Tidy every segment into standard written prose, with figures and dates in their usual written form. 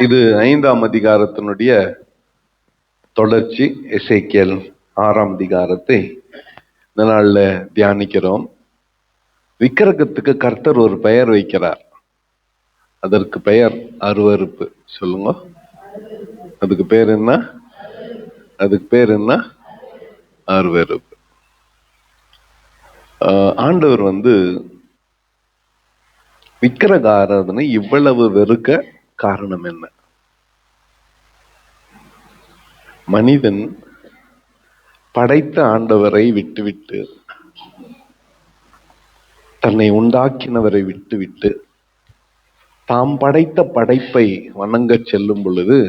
இது 5ஆம் அதிகாரத்தினுடைய தொடர்ச்சி. எசேக்கியேல் 6ஆம் அதிகாரத்தை இந்த நாள்ல தியானிக்கிறோம். விக்கிரகத்துக்கு கர்த்தர் ஒரு பெயர் வைக்கிறார். அதற்கு பெயர் அருவருப்பு. சொல்லுங்க, அதுக்கு பேர் என்ன? அதுக்கு பேர் என்ன? அருவருப்பு. ஆண்டவர் விக்கிரக ஆராதனை இவ்வளவு வெறுக்க காரணம் என்ன? மனிதன் படைத்த ஆண்டவரை விட்டுவிட்டு, தன்னை உண்டாக்கினவரை விட்டுவிட்டு, தாம் படைத்த படைப்பை வணங்க செல்லும் பொழுது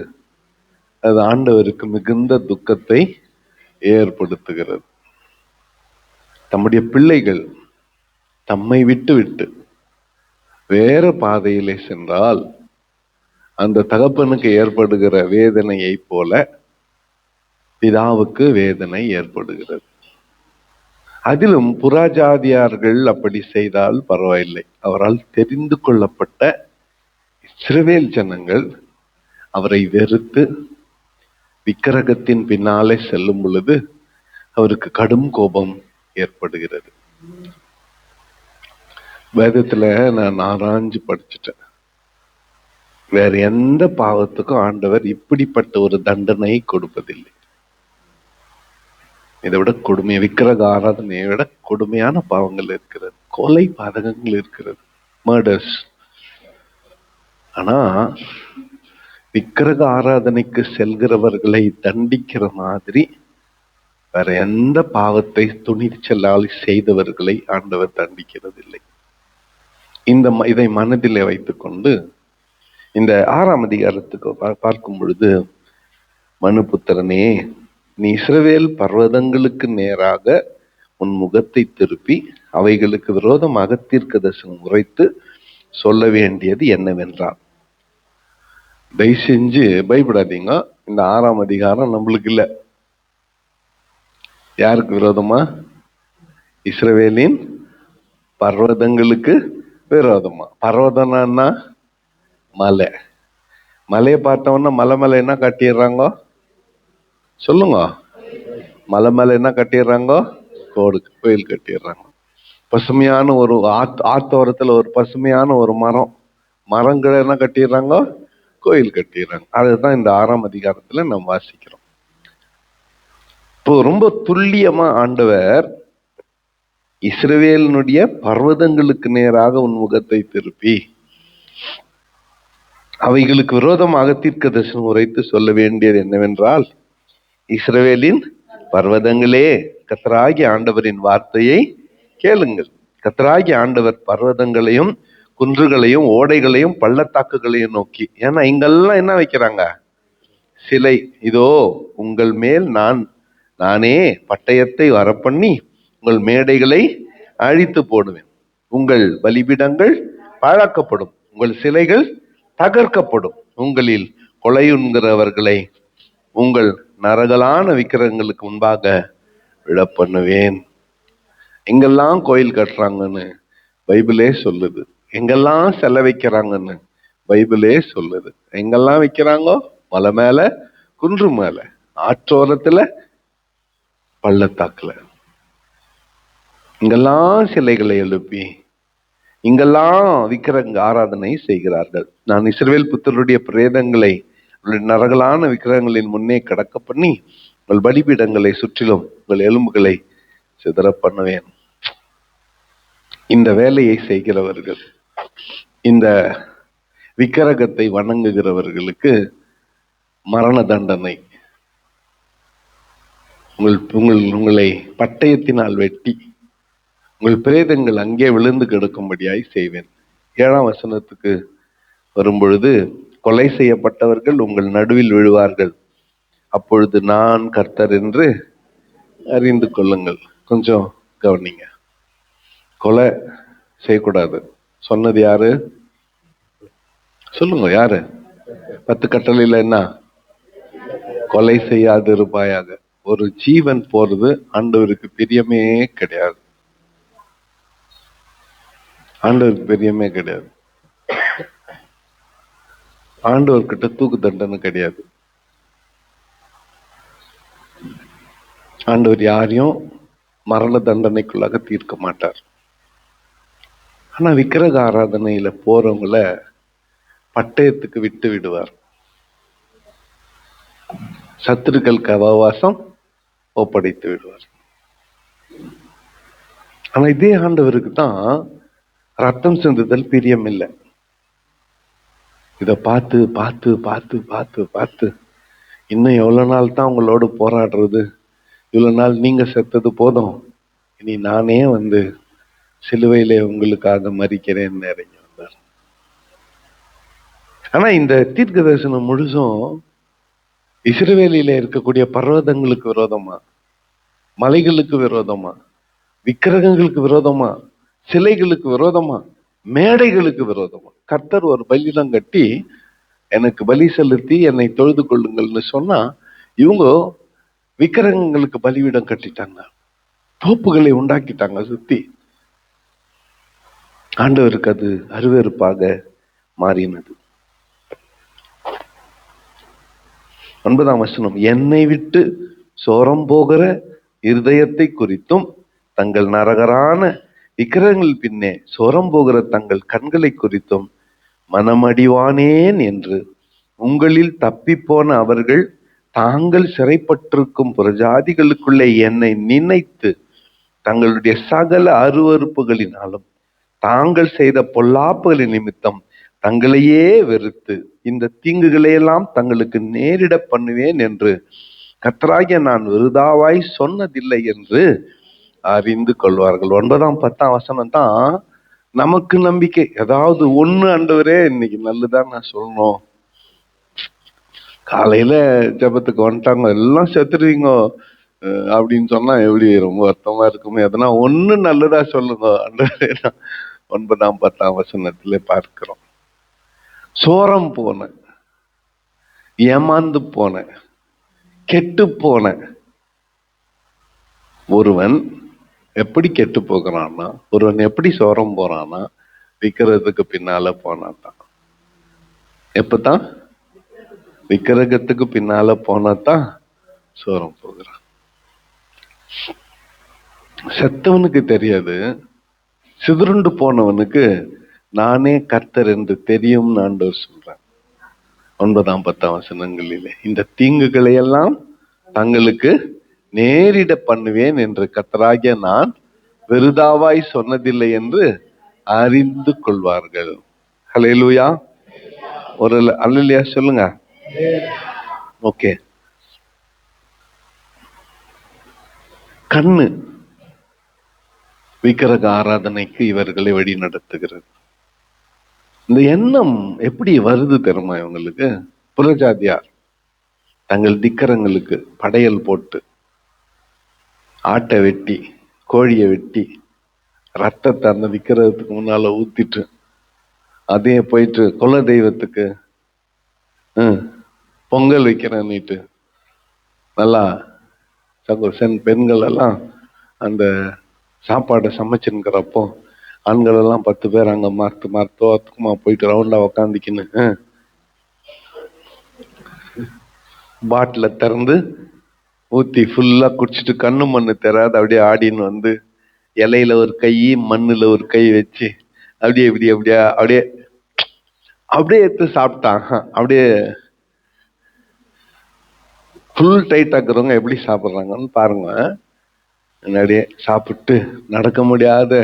அது ஆண்டவருக்கு மிகுந்த துக்கத்தை ஏற்படுத்துகிறது. தம்முடைய பிள்ளைகள் தம்மை விட்டு வேற பாதையிலே சென்றால் அந்த தகப்பனுக்கு ஏற்படுகிற வேதனையை போல பிதாவுக்கு வேதனை ஏற்படுகிறது. அதிலும் புறஜாதியார்கள் அப்படி செய்தால் பரவாயில்லை. அவரால் தெரிந்து கொள்ளப்பட்ட இஸ்ரவேல் ஜனங்கள் அவரை வெறுத்து விக்கிரகத்தின் பின்னாலே செல்லும் பொழுது அவருக்கு கடும் கோபம் ஏற்படுகிறது. வேதத்துல நான் ஆராய்ஞ்சு படிச்சுட்டேன். வேற எந்த பாவத்துக்கும் ஆண்டவர் இப்படிப்பட்ட ஒரு தண்டனை கொடுப்பதில்லை. இதை விட கொடுமையை, விக்கிரக ஆராதனையை விட கொடுமையான பாவங்கள் இருக்கிறது. கொலை பாதகங்கள் இருக்கிறது, மர்டர்ஸ். ஆனா விக்கிரக ஆராதனைக்கு செல்கிறவர்களை தண்டிக்கிற மாதிரி வேற எந்த பாவத்தை துணிச்சலால் செய்தவர்களை ஆண்டவர் தண்டிக்கிறது இல்லை. இதை மனதிலே வைத்துக்கொண்டு இந்த 6ஆம் அதிகாரத்துக்கு பார்க்கும் பொழுது, மனுபுத்திரனே, நீ இஸ்ரவேல் பர்வதங்களுக்கு நேராக உன் முகத்தை திருப்பி அவைகளுக்கு விரோதமாக தீர்க்கதரிசனம் உரைத்து சொல்ல வேண்டியது என்னவென்றால், தயவு செஞ்சு பயப்படாதீங்க. இந்த 6ஆம் அதிகாரம் நம்மளுக்கு இல்ல. யாருக்கு விரோதமா? இஸ்ரவேலின் பர்வதங்களுக்கு விரோதமா. பர்வதம்னா மலை. மலையை பார்த்தோம்னா மலை மேல என்ன கட்டிடுறாங்க? சொல்லுங்க. மலை மேல என்ன கட்டிடுறாங்க? கோயில் கட்டிடுறாங்க. பசுமையான ஒரு ஆத்தோரத்துல ஒரு பசுமையான ஒரு மரங்களை என்ன கட்டிடுறாங்க? கோயில் கட்டிடுறாங்க. அதுதான் இந்த 6ஆம் அதிகாரத்துல நம்ம வாசிக்கிறோம். இப்போ ரொம்ப துல்லியமா ஆண்டவர் இஸ்ரவேலினுடைய பர்வதங்களுக்கு நேராக உன் முகத்தை திருப்பி அவைகளுக்கு விரோதமாக தீர்க்கதரிசனம் உரைத்து சொல்ல வேண்டியது என்னவென்றால், இஸ்ரவேலின் பர்வதங்களே, கர்த்தராகிய ஆண்டவரின் வார்த்தையை கேளுங்கள். கர்த்தராகிய ஆண்டவர் பர்வதங்களையும் குன்றுகளையும் ஓடைகளையும் பள்ளத்தாக்குகளையும் நோக்கி, ஏன்னா இங்கெல்லாம் என்ன வைக்கிறாங்க? சிலை. இதோ உங்கள் மேல் நானே பட்டயத்தை வரப்பண்ணி உங்கள் மேடைகளை அழித்து போடுவேன். உங்கள் பலிபீடங்கள் பாழாக்கப்படும், உங்கள் சிலைகள் தகர்க்கப்படும், உங்களில் கொலையுண்கிறவர்களை உங்கள் நரகலான விக்கிரகங்களுக்கு முன்பாக விழ பண்ணுவேன். எங்கெல்லாம் கோயில் கட்டுறாங்கன்னு பைபிளே சொல்லுது. எங்கெல்லாம் செல வைக்கிறாங்கன்னு பைபிளே சொல்லுது. எங்கெல்லாம் வைக்கிறாங்க? மலை மேல, குன்று மேல, ஆற்றோரத்துல, பள்ளத்தாக்குல. இங்கெல்லாம் சிலைகளை எழுப்பி இங்கெல்லாம் விக்கிரக ஆராதனை செய்கிறார்கள். நான் இஸ்ரவேல் புத்தருடைய பிரேதங்களை நரகலான விக்கிரகங்களின் முன்னே கடக்க பண்ணி உங்கள் பலிபீடங்களை சுற்றிலும் உங்கள் எலும்புகளை சிதற பண்ணுவேன். இந்த வேலையை செய்கிறவர்கள், இந்த விக்கிரகத்தை வணங்குகிறவர்களுக்கு மரண தண்டனை. உங்களை பட்டயத்தினால் வெட்டி உங்கள் பிரேதங்கள் அங்கே விழுந்து கிடக்கும்படியாய் செய்வேன். 7ஆம் வசனத்துக்கு வரும்பொழுது, கொலை செய்யப்பட்டவர்கள் உங்கள் நடுவில் விழுவார்கள், அப்பொழுது நான் கர்த்தர் என்று அறிந்து கொள்ளுங்கள். கொஞ்சம் கவனிங்க. கொலை செய்யக்கூடாது சொன்னது யாரு? சொல்லுங்க, யாரு? 10 கட்டளையில என்ன? கொலை செய்யாது இருப்பாயாக. ஒரு ஜீவன் போறது ஆண்டவருக்கு பிரியமே கிடையாது. ஆண்டவருக்கு பிரியமே கிடையாது. ஆண்டவர்கிட்ட தூக்கு தண்டனை கிடையாது. ஆண்டவர் யாரையும் மரண தண்டனைக்குள்ளாக தீர்க்க மாட்டார். ஆனா விக்கிரக ஆராதனையில போறவங்கள பட்டயத்துக்கு விட்டு விடுவார். சத்துருக்களுக்கு அவகாசம் ஒப்படைத்து விடுவார். ஆனா இதே ஆண்டவருக்கு தான் ரத்தம் சிந்துதல் பிரியம் இல்லை. இத பார்த்து பார்த்து பார்த்து பார்த்து பார்த்து இன்னும் எவ்வளவு நாள் தான் உங்களோடு போராடுறது, இவ்வளவு நாள் நீங்க செத்தது போதும், இனி நானே சிலுவையிலே உங்களுக்காக மரிக்கிறேன்னு இறங்கி வந்தார். ஆனா இந்த தீர்க்க தரிசனம் முழுசும் இஸ்ரவேலில இருக்கக்கூடிய பர்வதங்களுக்கு விரோதமா, மலைகளுக்கு விரோதமா, விக்கிரகங்களுக்கு விரோதமா, சிலைகளுக்கு விரோதமா, மேடைகளுக்கு விரோதமா. கர்த்தர் ஒரு பலியிடம் கட்டி எனக்கு பலி செலுத்தி என்னை தொழுது கொள்ளுங்கள்னு சொன்னா, இவங்க விக்கிரகங்களுக்கு பலியிடம் கட்டிட்டாங்க, தோப்புகளை உண்டாக்கிட்டாங்க சுத்தி. ஆண்டவருக்கு அது அருவருப்பாக மாறினது. 9ஆம் வசனம், என்னை விட்டு சோரம் போகிற இருதயத்தை குறித்தும் தங்கள் நரகரான விக்கிரகங்கள் பின்னே சோரம் போகிற தங்கள் கண்களை குறித்தும் மனமடிவானேன் என்று உங்களில் தப்பி போன அவர்கள் தாங்கள் சிறைப்பட்டிருக்கும் புறஜாதிகளுக்குள்ளே என்னை நினைத்து தங்களுடைய சகல அருவருப்புகளினாலும் தாங்கள் செய்த பொல்லாப்புகளின் நிமித்தம் தங்களையே வெறுத்து இந்த தீங்குகளையெல்லாம் தங்களுக்கு நேரிட பண்ணுவேன் என்று கர்த்தராகிய நான் விருதாவாய் சொன்னதில்லை என்று அறிந்து கொள்வார்கள். 9ஆம் 10ஆம் வசனம் தான் நமக்கு நம்பிக்கை. ஏதாவது ஒண்ணு ஆண்டவரே இன்னைக்கு நல்லதான் நான் சொல்லணும், காலையில ஜெபத்துக்கு வந்துட்டாங்க எல்லாம் செத்துருவீங்க அப்படின்னு சொன்னா எப்படி ரொம்ப வருத்தமா இருக்குமே. எதனா ஒண்ணு நல்லதா சொல்லுங்க ஆண்டவரே. 9ஆம் 10ஆம் வசனத்திலே பார்க்கிறோம். சோரம் போன, ஏமாந்து போன, கெட்டு போன ஒருவன் எப்படி கெட்டு போகிறான்னா, ஒருவன் எப்படி சோரம் போறான்னா, விக்கிரகத்துக்கு பின்னால போனாதான். எப்பதான் விக்கிரகத்துக்கு பின்னால போனாதான் சோரம் போகிறான். செத்தவனுக்கு தெரியாது, சிதறுண்டு போனவனுக்கு நானே கர்த்தர் என்று தெரியும் ஆண்டவர் சொல்றார் 9ஆம் 10ஆம் வசனங்களிலே. இந்த தீங்குகளை எல்லாம் தங்களுக்கு நேரிட பண்ணுவேன் என்று கர்த்தராகிய நான் வெறுதாவாய் சொன்னதில்லை என்று அறிந்து கொள்வார்கள். ஹல்லேலூயா. ஒரு அல்லேலூயா சொல்லுங்க. ஓகே. கண்ணு விக்கிரக ஆராதனைக்கு இவர்களை வழி நடத்துகிறது. இந்த எண்ணம் எப்படி வருது தெரியுமா இவங்களுக்கு? புறஜாதியார் தங்கள் திக்கரங்களுக்கு படையல் போட்டு ஆட்டை வெட்டி கோழியை வெட்டி ரத்தத்தை அந்த விக்கிரகத்துக்கு முன்னால ஊத்திட்டு அதையே போயிட்டு குல தெய்வத்துக்கு பொங்கல் வைக்கிறேன்னுட்டு நல்லா பெண்கள் எல்லாம் அந்த சாப்பாடை சமைச்சுங்கிறப்போ ஆண்கள் எல்லாம் 10 பேர் அங்க மரத்துக்குமா போயிட்டு ரவுண்டா உக்காந்துக்கின்னு பாட்டில திறந்து ஊத்தி ஃபுல்லா குடிச்சிட்டு கண்ணு மண்ணு தெரியாது அப்படியே ஆடின்னு இலையில ஒரு கை மண்ணுல ஒரு கை வச்சு அப்படியே இப்படி அப்படியே அப்படியே அப்படியே எடுத்து சாப்பிட்டாங்க. அப்படியே ஃபுல் டைட் ஆக்குறவங்க எப்படி சாப்பிட்றாங்கன்னு பாருங்க. அப்படியே சாப்பிட்டு நடக்க முடியாத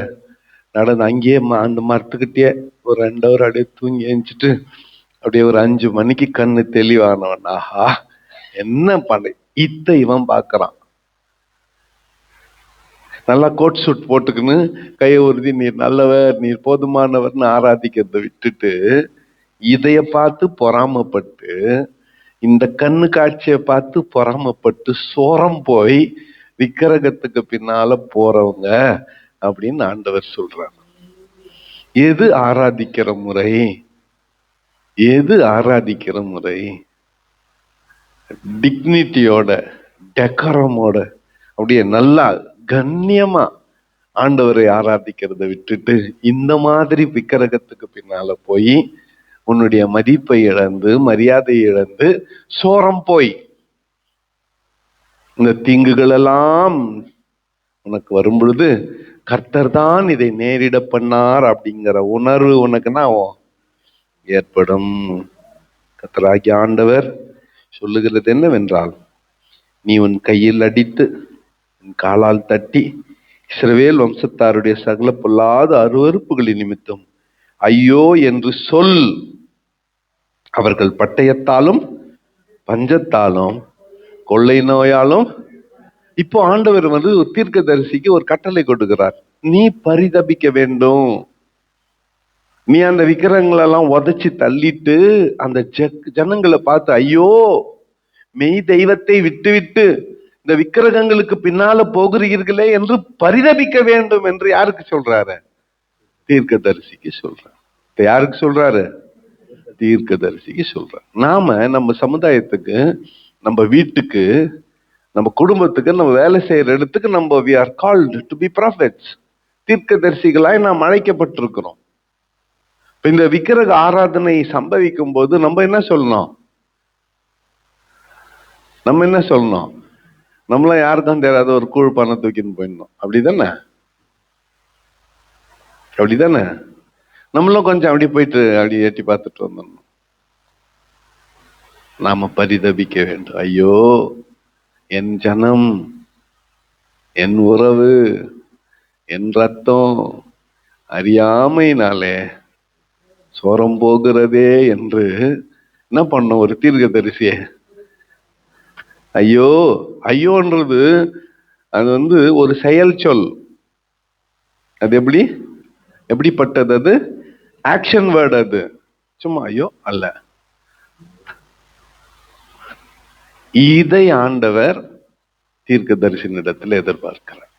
நடந்து அங்கேயே அந்த மரத்துக்கிட்டே ஒரு 2 ஹவர் அப்படியே தூங்கி எழுந்துட்டு அப்படியே ஒரு 5 மணிக்கு கண்ணு தெளிவானவன், ஆஹா என்ன பண்ண இவன் பாக்குறான். நல்லா கோட் சூட் போட்டுக்குன்னு கையை உறுதி நீர் நல்லவர் நீர் போதுமானவர்னு ஆராதிக்கிறத விட்டுட்டு இதைய பார்த்து பொறாமப்பட்டு இந்த கண்ணு காட்சியை பார்த்து பொறாமப்பட்டு சோரம் போய் விக்கிரகத்துக்கு பின்னால போறவங்க அப்படின்னு ஆண்டவர் சொல்றாங்க. எது ஆராதிக்கிற முறை? எது ஆராதிக்கிற முறை? டிக்னிட்டியோட டெக்கரமோட அப்படியே நல்லா கண்ணியமா ஆண்டவரை ஆராதிக்கிறத விட்டுட்டு இந்த மாதிரி விக்கிரகத்துக்கு பின்னால போய் உன்னுடைய மதிப்பை இழந்து, மரியாதை இழந்து, சோரம் போய் இந்த தீங்குகள் எல்லாம் உனக்கு வரும் பொழுது கர்த்தர் தான் இதை நேரிட பண்ணார் அப்படிங்கிற உணர்வு உனக்குன்னா ஏற்படும். கர்த்தராகிய ஆண்டவர் சொல்லுகிறது என்னவென்றால், நீ உன் கையில் அடித்து உன் காலால் தட்டி இஸ்ரவேல் வம்சத்தாருடைய சகல பொல்லாத அருவருப்புகளின் நிமித்தம் ஐயோ என்று சொல். அவர்கள் பட்டயத்தாலும் பஞ்சத்தாலும் கொள்ளை நோயாலும். இப்போ ஆண்டவர் ஒரு தீர்க்கதரிசிக்கு ஒரு கட்டளை கொடுக்கிறார். நீ பரிதபிக்க வேண்டும். நீ அந்த விக்கிரகங்களெல்லாம் உதைச்சி தள்ளிட்டு அந்த ஜனங்களை பார்த்து ஐயோ, மெய் தெய்வத்தை விட்டுவிட்டு இந்த விக்கிரகங்களுக்கு பின்னால போகிறீர்களே என்று பரிதபிக்க வேண்டும் என்று யாருக்கு சொல்றாரு? தீர்க்கதரிசிக்கு சொல்றாரு. யாருக்கு சொல்றாரு? தீர்க்கதரிசிக்கு சொல்றாரு. நாம நம்ம சமுதாயத்துக்கு, நம்ம வீட்டுக்கு, நம்ம குடும்பத்துக்கு, நம்ம வேலை செய்யற இடத்துக்கு நம்ம we are called to be prophets. தீர்க்கதரிசிகளாய் நாம் அழைக்கப்பட்டிருக்கிறோம். இந்த விக்கிரக ஆராதனை சம்பவிக்கும் போது நம்ம என்ன சொல்லணும்? நம்மளாம் யாருக்கும் தெரியாத ஒரு கூழ் பணம் தூக்கின்னு போயிடணும். அப்படிதானே? நம்மளும் கொஞ்சம் அப்படி போயிட்டு அப்படி எட்டி பார்த்துட்டு வந்துடணும். நாம பரிதபிக்க வேண்டும். ஐயோ, என் ஜனம், என் உறவு, என் ரத்தம் அறியாமையினாலே சோரம் போகிறதே என்று என்ன பண்ண ஒரு தீர்க்கதரிசிய? ஐயோ, ஐயோன்றது அது ஒரு செயல் சொல். அது எப்படிப்பட்டது? அது ஆக்ஷன் வேர்டு. அது சும்மா ஐயோ அல்ல. இதை ஆண்டவர் தீர்க்கதரிசனிடத்தில் எதிர்பார்க்கிறார்.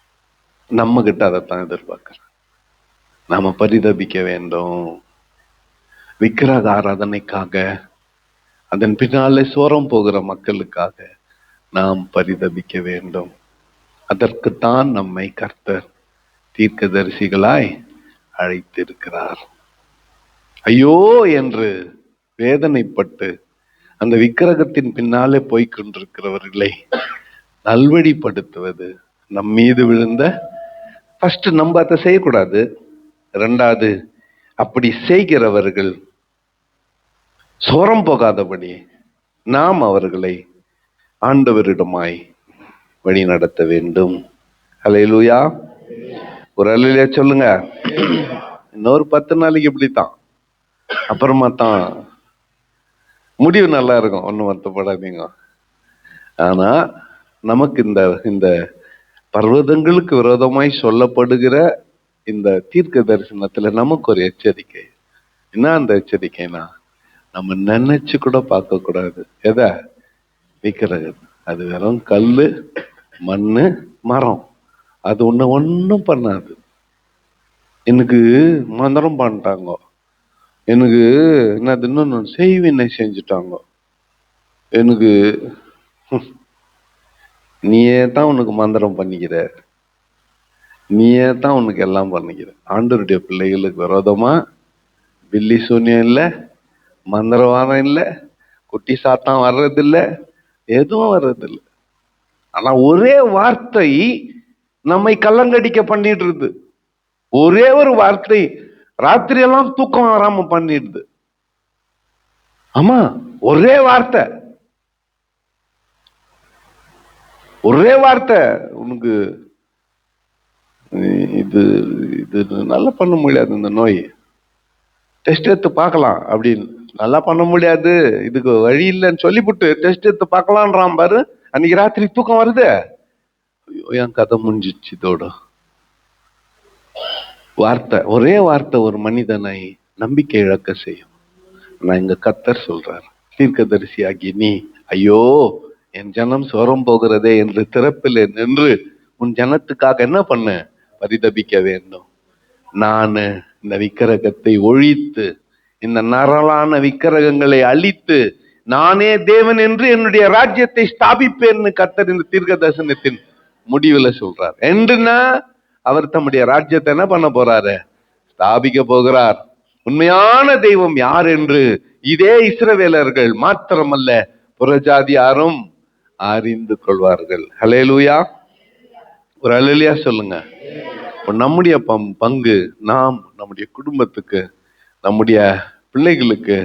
நம்ம கிட்ட அதைத்தான் எதிர்பார்க்கிறார். நாம பரிதபிக்க வேண்டும். விக்கிரக ஆராதனைக்காக, அதன் பின்னாலே சோரம் போகிற மக்களுக்காக நாம் பரிதபிக்க வேண்டும். அதற்குத்தான் நம்மை கர்த்தர் தீர்க்கதரிசிகளாய் அழைத்திருக்கிறார். ஐயோ என்று வேதனைப்பட்டு அந்த விக்கிரகத்தின் பின்னாலே போய்கொண்டிருக்கிறவர்களை நல்வழிப்படுத்துவது. நம் மீது விழுந்த ஃபர்ஸ்ட் நம்ம அதை செய்யக்கூடாது. ரெண்டாவது, அப்படி செய்கிறவர்கள் சோரம் போகாதபடி நாம் அவர்களை ஆண்டவரிடமாய் வழி நடத்த வேண்டும். அல்லேலூயா. ஒரு அல்லேலூயா சொல்லுங்க. இன்னொரு 10 நாளைக்கு இப்படித்தான், அப்புறமா தான் முடிவு நல்லா இருக்கும். ஒன்றும் வருத்தப்படாதீங்க. ஆனா நமக்கு இந்த பர்வதங்களுக்கு விரோதமாய் சொல்லப்படுகிற இந்த தீர்க்க தரிசனத்துல நமக்கு ஒரு எச்சரிக்கை. என்ன அந்த எச்சரிக்கைனா, நம்ம நினைச்சு கூட பார்க்க கூடாது. எதை? விக்கிரகம். அது வெறும் கல்லு, மண்ணு, மரம். அது ஒன்றும் பண்ணாது. எனக்கு மந்திரம் பண்ணிட்டாங்க, எனக்கு என்னது இன்னொன்னு செய்வினை செஞ்சுட்டாங்க, எனக்கு நீயே தான் உனக்கு மந்திரம் பண்ணிக்கிற, நீயே தான் உனக்கு எல்லாம் பண்ணிக்கிற. ஆண்டவருடைய பிள்ளைகளுக்கு விரோதமா பில்லி சூன்யம் இல்லை, மந்திரவாதம் இல்லை, குட்டி சாத்தான் வர்றதில்லை, எதுவும் வர்றதில்லை. ஆனா ஒரே வார்த்தை நம்மை கல்லங்கடிக்க பண்ணிடுறது. ஒரே ஒரு வார்த்தை ராத்திரி எல்லாம் தூக்கம் வராம பண்ணிடுது. ஆமா, ஒரே வார்த்தை, ஒரே வார்த்தை. உனக்கு இது இது நல்லா பண்ண முடியாது, இந்த நோய் டெஸ்ட் எடுத்து பார்க்கலாம் அப்படின்னு. நல்லா பண்ண முடியாது, இதுக்கு வழி இல்லைன்னு சொல்லிவிட்டு டெஸ்ட் எடுத்து பார்க்கலான்றான் பாரு. அன்னைக்கு ராத்திரி தூக்கம் வருது. ஐயோ, என் கதை முடிஞ்சிச்சு. இதோட வார்த்தை, ஒரே வார்த்தை ஒரு மனிதனை நம்பிக்கை இழக்க செய்யும். நான் இங்க கர்த்தர் சொல்றார், தீர்க்கதரிசி ஆகி நீ ஐயோ என் ஜனம் சோரம் போகிறதே என்று திறப்பில் நின்று உன் ஜனத்துக்காக என்ன பண்ண? பரிதபிக்க வேண்டும். நான் இந்த விக்கிரகத்தை ஒழித்து, இந்த நரலான விக்கிரகங்களை அழித்து, நானே தேவன் என்று என்னுடைய ராஜ்யத்தை ஸ்தாபிப்பேன்னு கர்த்தர் இந்த தீர்க்க தரிசனத்தின் முடிவுல சொல்றார். என்றுன்னா அவர் தம்முடைய ராஜ்யத்தை என்ன பண்ண போறாரு? ஸ்தாபிக்க போகிறார். உண்மையான தெய்வம் யார் என்று இதே இஸ்ரவேலர்கள் மாத்திரமல்ல புறஜாதியாரும் அறிந்து கொள்வார்கள். ஹல்லேலூயா. ஒரு அல்லேலூயா சொல்லுங்க. நம்முடைய பங்கு, நாம் நம்முடைய குடும்பத்துக்கு, நம்முடைய பிள்ளைகளுக்கு,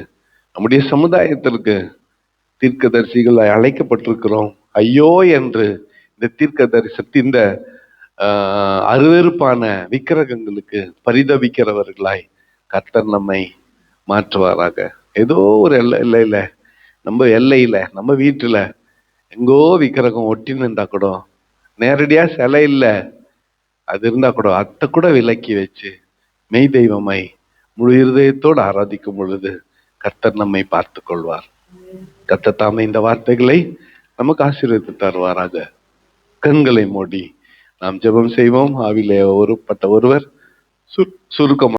நம்முடைய சமுதாயத்திற்கு தீர்க்கதரிசிகள் அழைக்கப்பட்டிருக்கிறோம். ஐயோ என்று இந்த தீர்க்கதரிசத்தின் அருவருப்பான விக்கிரகங்களுக்கு பரிதவிக்கிறவர்களாய் கர்த்தர் நம்மை மாற்றுவாராக. ஏதோ ஒரு எல்லையில, நம்ம எல்லையில, நம்ம வீட்டுல எங்கோ விக்கிரகம் ஒட்டி நின்றா கூட, நேரடியா சிலை இல்ல, அது இருந்தா கூட அத்தை கூட விலக்கி வச்சு மெய் தெய்வமாய் முழு இருதயத்தோடு ஆராதிக்கும் பொழுது கர்த்தர் நம்மை பார்த்து கொள்வார். கர்த்தர் தாமே இந்த வார்த்தைகளை நமக்கு ஆசீர்வதித்து தருவாராக. கண்களை மூடி நாம் ஜெபம் செய்வோம். ஆவிலே ஒருவர் சுருக்கமாக